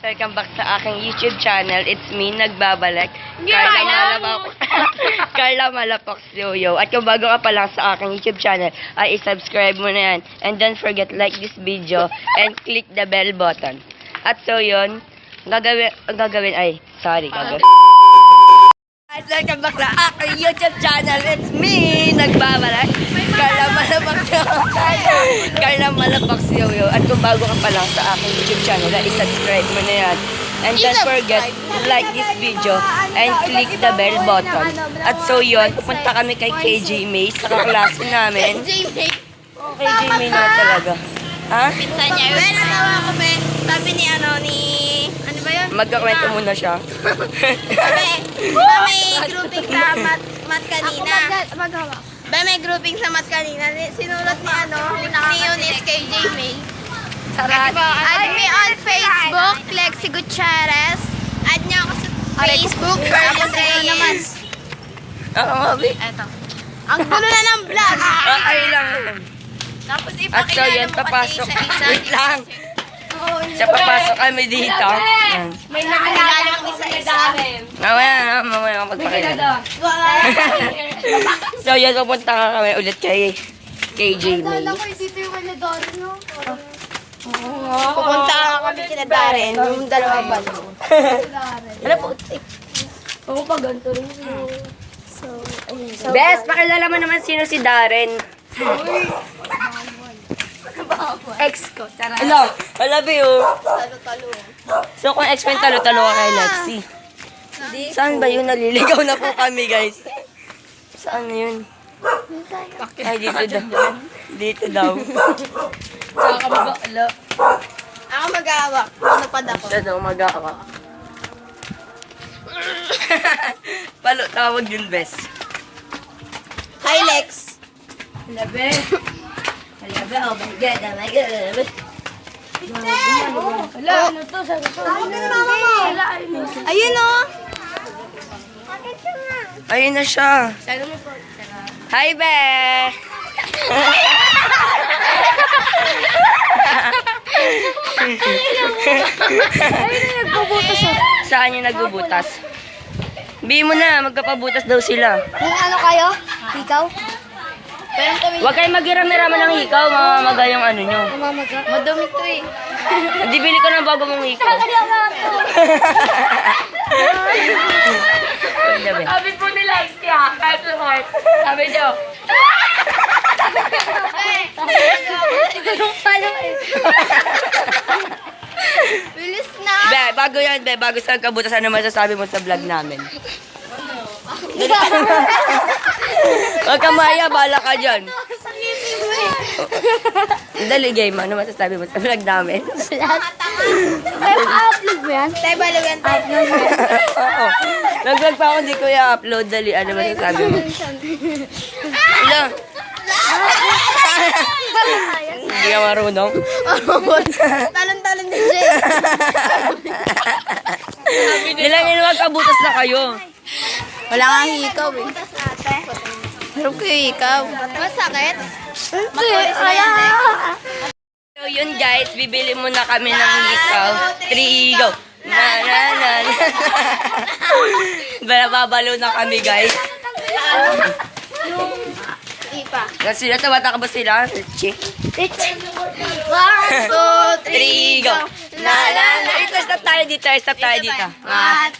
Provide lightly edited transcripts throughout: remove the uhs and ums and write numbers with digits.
Welcome back sa aking YouTube channel. It's me, nagbabalik. Carla Malapox Yoyo. At kung bago ka pa lang sa aking YouTube channel, ay i-subscribe mo na yan. And don't forget like this video and click the bell button. At so yun, gagawin. At welcome back sa aking YouTube channel. It's me, nagbabalik. Carla Malapox Yoyo. At kung bago ka pa lang sa aking YouTube channel, i-subscribe mo na yan. And don't forget to like this video and click the bell button. At so yun, pupunta kami kay KJ May sa kaklase namin. KJ May. KJ May na talaga. Ha? Pinsan niya. Pero nawa ko, sabi ni ano ba yun? Magkakwento muna siya. May grouping sa mat kanina. May grouping sa mat kanina. Sinulat ni Eunice KJ May. Add me on Facebook, Lexi Gutierrez. Add niyo ako sa Facebook, Fergus Reyes. Oo nga, Bi. Eto. Ang gulo na ng vlog. Okay lang. Tapos At so yun, ipakilala mo kasi papasok. isa-isa. Wait lang. Sa papasok kami dito. Yan. May nakakilala mo isa-isa. Mamaya ka magpakilala. So yun, pupunta ka kami ulit kay KJ May. Pupunta kami kina Darren, yung dalawa ba? Ano po? Bes, pakilala mo naman sino si Darren. Ex ko, tara. Hala, Bi, oh. Talo-talo. So kung ex ko yung talo-talo ka kay Lexi. Saan ba yun? Naliligaw na po kami, guys. Saan na yun? Ay, dito daw. Dito daw. Ako mag-aawak. Napad ako. Siya daw mag-awa. Palo, tawag yun, Bes. Hi, Lex. Hala, Bes. Hala, Bes. Oh my God, oh my God. Hala, ano to? Sabi to. Ayun, oh. Ayun na siya. Hi, Bes. Saan yung nagbubutas? Bi mo na, magkapabutas daw sila. Kung ano kayo? Ikaw? Pero kami. Huwag kayong mag-iram-iraman ng hikaw, mamamaga yung ano nyo. Mamaga. Madumi to eh. Hindi, bili ko ng bago mong hikaw. Sabi po nila, siya. Heart to heart. Sabi niyo. Bilis na. Be, bago yan, Be. Bago sa kabutas, ano masasabi mo sa vlog namin? Huwag ka maya, bala ka dyan. Dali, game. Ano masasabi mo sa vlog namin? Ay, upload mo yan? Tayo balugan tayo. Oo. Nag-vlog pa ako, hindi ko i-upload. Dali, ano masasabi mo? Hello? Hindi ka marunong? Talon-talon din siya. Ilang yun, magkabutas na kayo. Wala nga hikaw eh. Meron kayo hikaw. Masakit? Hindi. So yun guys, bibili muna kami ng hikaw. 3, go! Na. Babalo na kami guys. Ipa. Sila, tabata ka ba sila? Check. 1, 2, 3, go! Na. Ito, stop tayo dito. 1,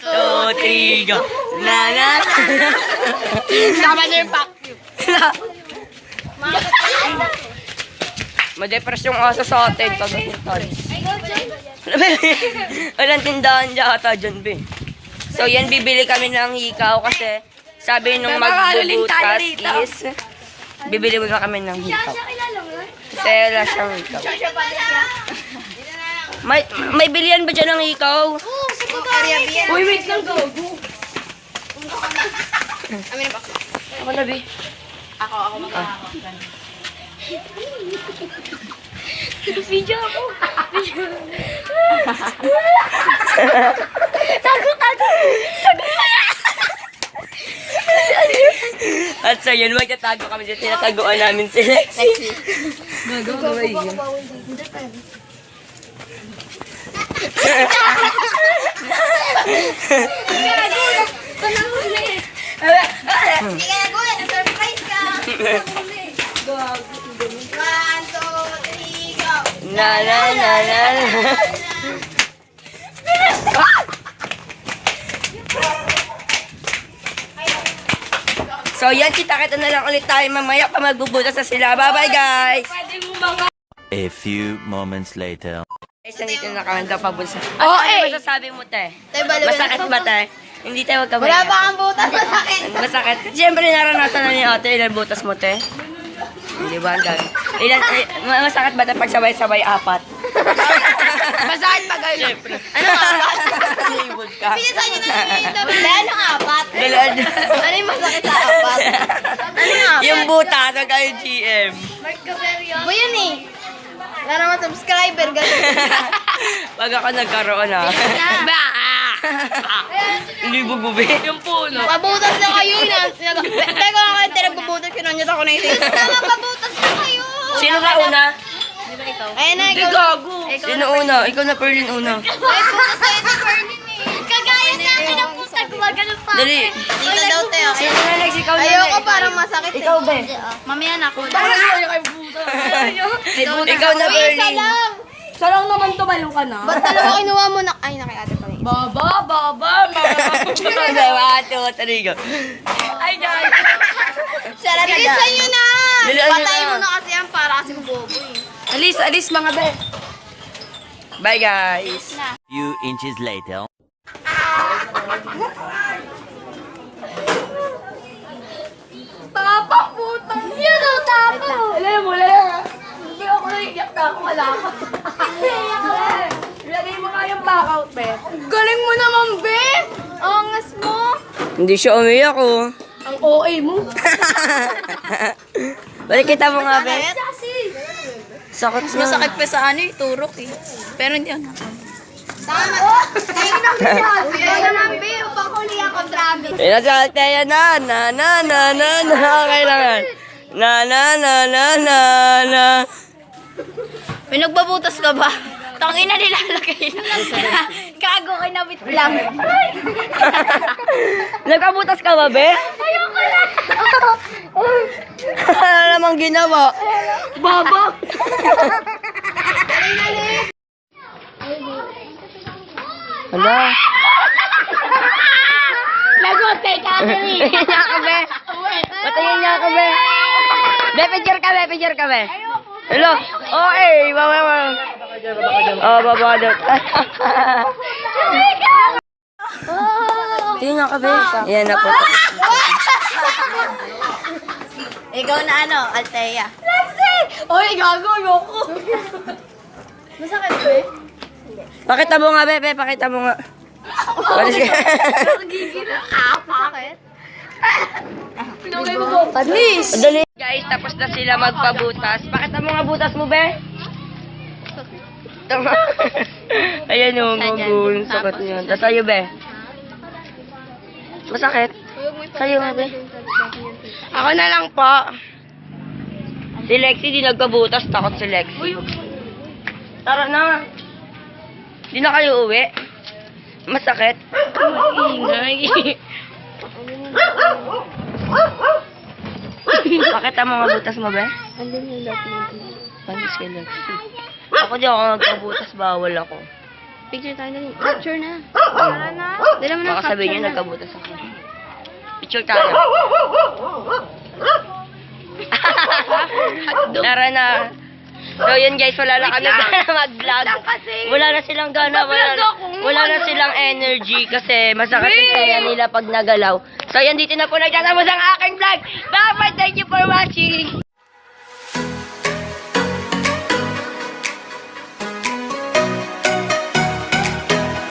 2, 3, go! Na. Sama niyo yung vacuum. Madepress yung aso sa atin pag natintan. Walang tindahan dyan ata dyan, be. So yan, bibili kami ng hikaw kasi sabi nung magbubutas is bibili muna kami ng hikaw. Kasi wala siyang hikaw. May bilihan ba dyan ng hikaw? Uy, wait lang, go. Amin ba? Ako na, be. Ako mag-ako. Video ako. Tago. At so yun, magtatago kami dito. Tinatagoan namin si Lexi. Gagawa yun. Hindi ka nagulat, na-surprise ka. 1, 2, 3, go. Na na na na na. So yan, kita-kita na lang ulit tayo mamaya pa magbubutas na sila. Bye-bye guys! A few moments later. Guys, nandito na kami daw pabunsa. Oh, Ano eh. masasabi mo, te? Tayo baliw. Masakit ba, te? Hindi tayo Wala magkamaya. pa kang butas, masakit. Masakit. Siyempre, naranasan na ni ate. Ilan butas mo, te? Hindi ba? Ang dami. Masakit ba, te? Pag sabay-sabay 4? Masakit pa kayo. Siyempre. Ano apat? Nalibod ka. Pinisan nyo na yung Hindi, anong apat? Dalawang. Ano yung masakit sa apat? Ano yung apat? Yung butas, ang kayo GM. Ba yun eh. Wala naman subscriber, ganun. Pag ako nagkaroon, ha? Hindi bububi. Yung puno. Pabutas na kayo. Teka nga kayo, tinagpabutas. Kinanyot ako na yung sa'yo. Tama, pabutas na kayo. Sino ka una? Ayun na, Hindi ikaw. gago. Sino una? Ikaw na Perlin una. Ay, butas sa'yo si Fermin eh. Kagaya sa akin ang puta, gumagano pa. Dali. Dito daw tayo. Sino na next? Ikaw na Ayoko next. parang masakit. Ikaw, be. Mamaya na ako. Ikaw na Uy, isa Perlin. lang. Sarang naman tumayo ka na. Ba't dalawa kinuha mo na? Ay, naki ate pala. Baba. Okay, 1, 2, 3, go. Ay, guys. Sarap na. Bilisan nyo na. Bilisan nyo Patay na. mo na kasi yan para kasi bobo eh. Alis mga be. Bye, guys. Few inches later. Tapang putang. Yan o, tapang. Alam mo, hindi ako naiiyak na ako. Wala ako. Lagay mo nga yung backout, be. Galing mo naman, be. Angas mo. Hindi siya umiyak, oh. Ang OA mo. Balik kita mo nga, be. Sakit na. Masakit pa sa ano eh, turok eh. Pero hindi ano. Tama. Kayo na Ikaw naman, be. Upang huli ako, Travis. Pinasakit tayo na. Kailangan. Na. May nagbabutas ka ba? Tangina nilalagay na. Gago ka na lang. Nagkabutas ka ba, be? Ayoko na. Ano namang ginawa? Baba. Hala. Lagote ka kami. Tingin niya ka, be. Patingin niya ka, be. Be, picture ka, be. Hello. Oh, eh. Baba. Oh, baba doon. Tingin nga ka, be. Yan na po. Ikaw na ano, Althea. Oy, gago, ayoko. Masakit ba eh? Pakita mo nga, be. Pakita mo nga. Walis ka. Bakit? Pinugay mo po. Panis. Dali. Guys, tapos na sila magpabutas. Pakita mo nga butas mo, be. Tama. Ayan o, magun. Sakit niyan. Tapos sa'yo, be. Masakit? Sa'yo nga, be. Ako na lang po. Si Lexi di nagpabutas. Takot si Lexi. Tara na. Di na kayo uwi. Masakit. Ingay. Pakita mo nga butas mo, be. Panis kay Lexi. Ako di ako nagpabutas. Bawal ako. Picture tayo na. Picture na. Tara na. Dala mo na Baka sabihin niyo nagkabutas ako. Picture tayo. Tara na. So yun guys, wala na kami gana mag-vlog. Wala na silang gana, wala na silang energy kasi masakit yung kaya nila pag nagalaw. So yan, dito na po nagtatapos ang aking vlog. Bye-bye, thank you for watching.